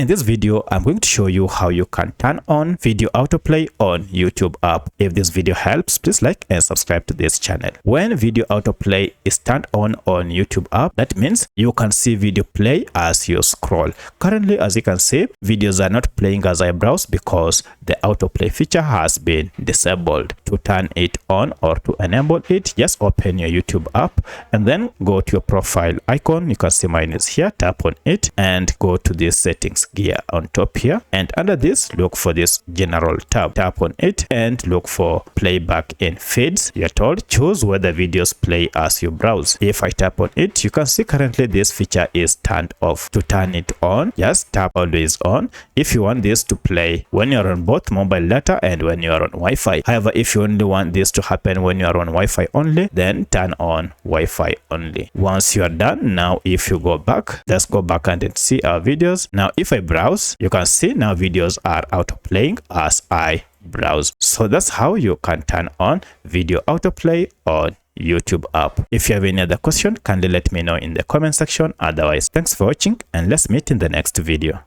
In this video, I'm going to show you how you can turn on video autoplay on YouTube app. If this video helps, please like and subscribe to this channel. When video autoplay is turned on YouTube app, that means you can see video play as you scroll. Currently, as you can see, videos are not playing as I browse because the autoplay feature has been disabled. To turn it on or to enable it, just open your YouTube app and then go to your profile icon. You can see mine is here. Tap on it and go to this settings gear on top here, and under this look for this general tab. Tap on it and look for playback in feeds. You're told choose whether videos play as you browse. If I tap on it, you can see currently this feature is turned off. To turn it on, just tap always on if you want this to play when you're on both mobile data and when you're on Wi-Fi. However, if you only want this to happen when you're on Wi-Fi only, then turn on Wi-Fi only. Once you are done, now if you go back, let's go back and then see our videos. Now if I browse, you can see now videos are autoplaying as I browse. So that's how you can turn on video autoplay on YouTube app. If you have any other question, kindly let me know in the comment section. Otherwise, thanks for watching and let's meet in the next video.